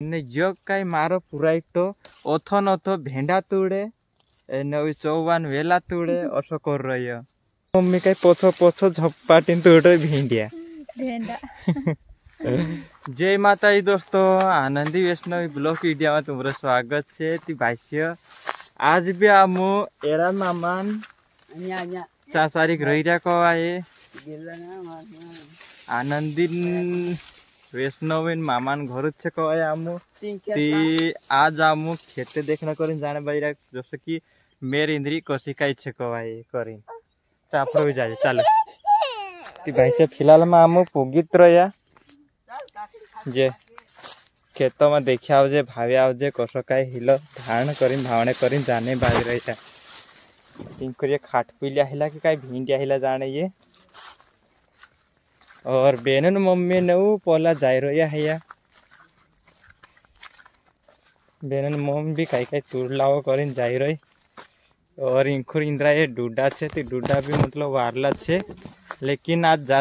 ने जग काय मारो पुराइटो ओथन ओथो भेंडा तुड़े नवी चौवान वेला तुड़े असो कर रही मम्मी काय पोछो पोछो झप्पाटीन तुड़े भेंडिया भेंडा। जय माता जी दोस्तों, आनंदी वैष्णवी ब्लॉग वीडियो में तुम्हारा स्वागत है। ती भाष्य आज भी आमु एरा मामान चासारी रहीरा को आए आनंदी वैष्णवीन मामान घर छे को आए आमु ती आज आमु खेते देखना करें जाने बाईरा जैसे कि मेर इंद्री कोशिकाई छे को आए करें चापरो भी जाए चलो ती भाष्य फिलहाल में आमु पुगित रहा जे खेतों में देखी आवजे भावी आवजे कसो काय हिलो धारण करीन भावने करीन जाने बाज रही है इनको ये खाट पीलिया हिला कि काय भिंडिया हिला जाने ये और बेनन मम्मी ने पोला जाय रही है बेनन मम्मी भी काय काय तुड़लाओ करीन जाय रही और इंखुर इंद्रा ये डूडा छे ती डूडा भी मतलब वारला छे लेकिन आज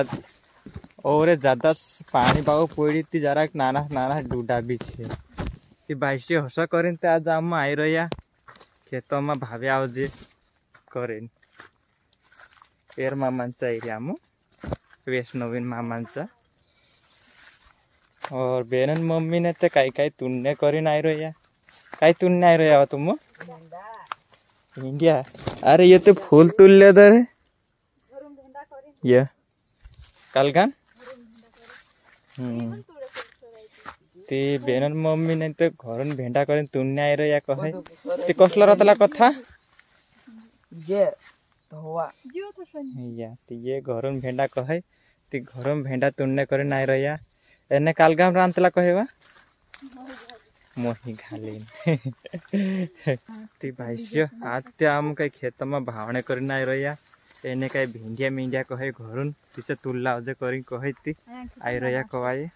और ज्यादा पानी बाबू पड़ी थी जरा नाना नाना डूडा भी छे बाईस हस करें आज आम आई रहा खेतों में भावे आवजे करें पेर मामांचा आई आम वैष्णवीन मामांचा और बेनन मम्मी ने तो काई काई तुन्ने करीन आई रहा काई तुन्ने आई रहा तुम इंडिया अरे ये तो फूल तुल्ले दर ये कलगान ती बेनन मम्मी ने तो घर भेंडा कर तुन्ने आई रहा कहे ती कसला रतला कथा ये घर भेंडा कहे ती घर भेंडा तुन्ने कर आई रहा एने कालगाम रांतला कहेवा मोही घालीन ती भाष्य आज ते आम कई खेत में भावने कर आई रहा एने कई भिंडिया मिंडिया कहे घर पीछे तुल्ला जे करी कहे ती आई रहा कवाए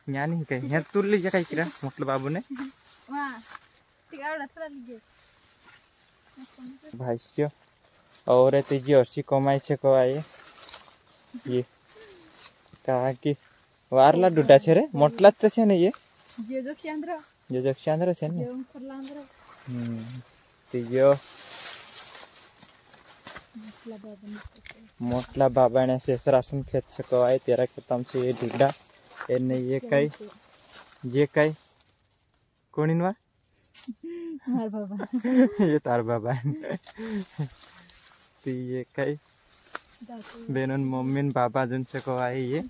यानी कहीं यहाँ तुल लीजिए कहीं किरा मतलब बाबू ने भाष्य और तीजी अर्सी कमाई छे कवाए ये कहा कि वारला डूडा छे रे मोटला छे ने ये जोजक्षांद्र छे ने तीजो मोटला बाबा ने शेषरासुन खेत से कवाए तेरा खेतम से ये डूडा एने ये कई कौन इनवा ये तार बाबा तो ये कई बेनन मम्मीन बाबा जन से कवाए ये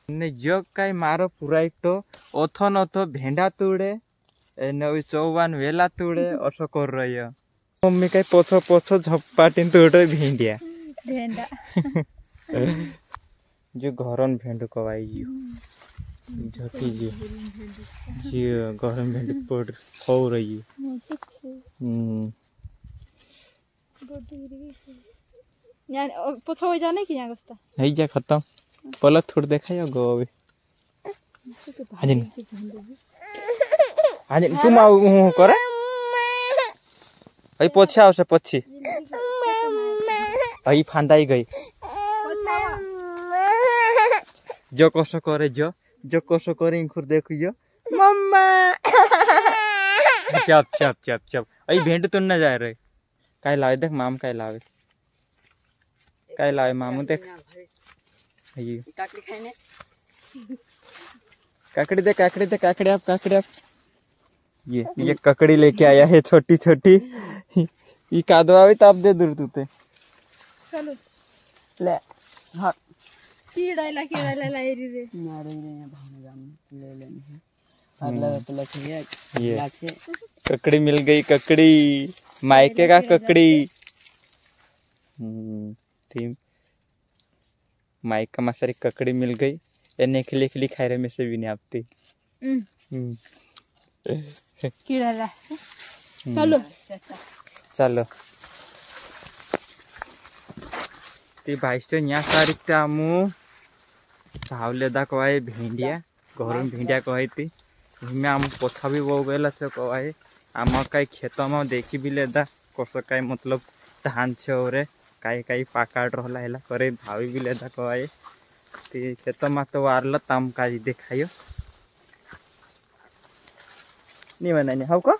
ने जग कई मारो पुराइटो ओथन ओथो भेंडा तुड़े नवी चौवान वेला तुड़े असो कर रही मम्मी कई पोछो पोछो झप्पाटीन तुड़े भिंडिया भेंडा जो घरन भेंडू कवाई झटी जी गरम भेंडू पड़ खो रही यार पोछो हो जाने की यागस्ता है जा खत्म पलक थोड़ देखायो गो अभी आज तुम आउ करे आई पोछे आवसे पछी आई फांदाई गई जो कसो करे जो कसो करे इंखुर देखियो मम्मा चप चप चप चप आई भेंड तुन न जा रहे काय लावे देख माम काय लावे मामू देख ये काकड़ी आप ये ककड़ी लेके आया है छोटी छोटी ये कादवा भी ताप दे दूर तुते चलो ले हाँ कीड़ा लाई रे मारे रे भाने जाम ले लेने अगला पहला चाहिए ये ककड़ी मिल गई ककड़ी मायके का ककड़ी थी मायका में सारी ककड़ी मिल गई एने खिली खाई रहे में से भी नहीं आपती कीड़ा ला चलो चलो ती भाईस तो यहाँ सारी आमु भावलेदा कवाए भिंडिया घर भिंडिया कही थी में आम पोछा भी बहु बेला से कवाए आम कई खेत में देखी भी लेदा कस कई मतलब धान छे और कई कई पाकाड़ रहा करे भावी भी लेदा कवाए ती शेत मात वारला ताम काही देखायो नहीं मनाने हाउ को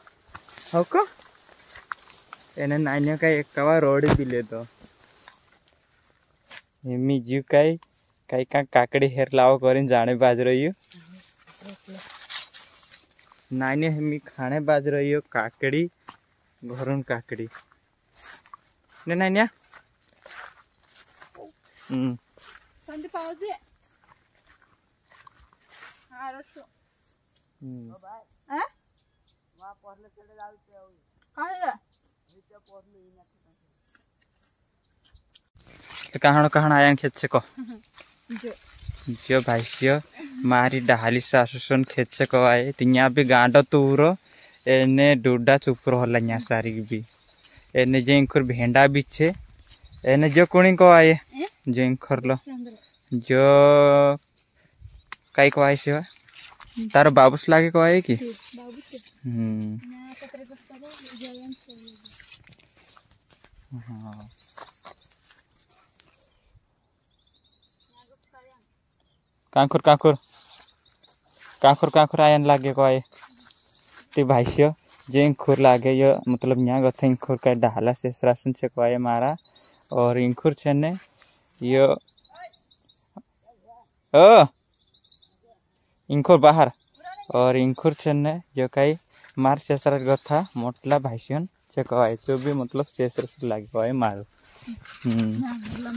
एने नान्य का एक कवा रोड दिले तो मी जीव काही काही का काकडी हेर लाव करीन जाणे बाज रही नान्य मी खाणे बाज रही काकडी घरून काकडी ने नान्या संदीप पावजे हां रसो हां वा पहले चले जाते हो काहे नीचे पहले ही ना तो कहां आया खेत से को जो भाई जो मारी डाली सासुसन खेत से को आए तिया भी गांडो तूरो एने डूडा चुप रहला सारी भी एने जेंखर भेंडा बिछे एने जो कोणी को आए जेंखर लो जो काई को आए से तार बाबूस लागे को आए की कांकुर आयन लागे को आए ते भाई जे इंखुर लागे ये मतलब यहाँ गथे इंखुर का डाला से राशन से को आए मारा और इंखुर छे ये इंखुर बाहर और इंखुर छे जो कई मार शेषर गथा मोटला भाईसियन से को आए जो भी मतलब शेषर से लागे को आए मारो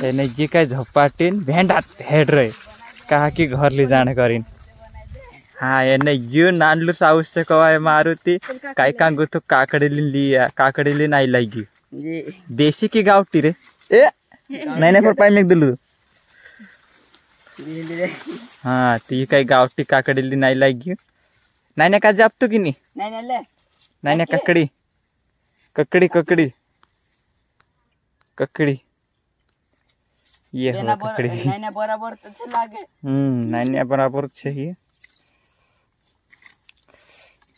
एने जी कई झपाटीन भेंडा हेड रहे कहा कि घर ले जाने करीन हाँ एने यू नानलू साउस से कवाए मारुति काई का गुथु काकड़ी नहीं लगी देसी की गावटी रे ए नहीं पर पाई में दिलू हाँ ती काई गावटी काकड़ी नहीं लगी नहीं का जाप तो कि नहीं ककड़ी ककड़ी ककड़ी ककड़ी ये हो ककड़ी नहीं बराबर तो लागे नहीं बराबर चाहिए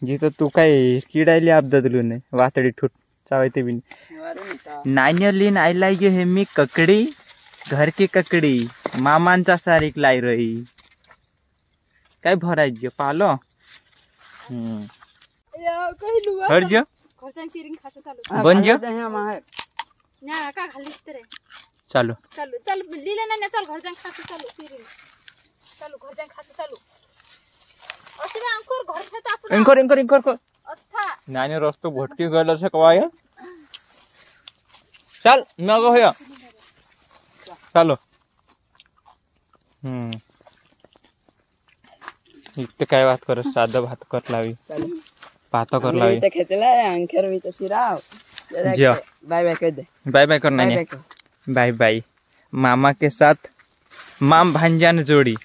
जी तो तू काय किडायली आप ददलू ने वातडी ठुट चावते भी नान्य लीन आई लागे हे मी ककड़ी घर की ककड़ी मामांचा सारीक लाई रही काय भराय जो पालो हर जो घरचान सिरिंग खातो चालू बन जो ना का घालिस रे चालू चालू चल लीले ना चल घरचान खातो चालू सिरिंग चालू घरचान खातो चालू असे अंकुर घर से ताप इंकर अच्छा नानी रस्तो भटकी गलो से कवाय चल न गो होय चलो इतने काय बात कर सादा भात कर लावी पातो कर लावी तो खेतला अंकर भी तो फिराओ जो बाय बाय कर दे बाय बाय करना नहीं बाय बाय मामा के साथ माम भांजान जोड़ी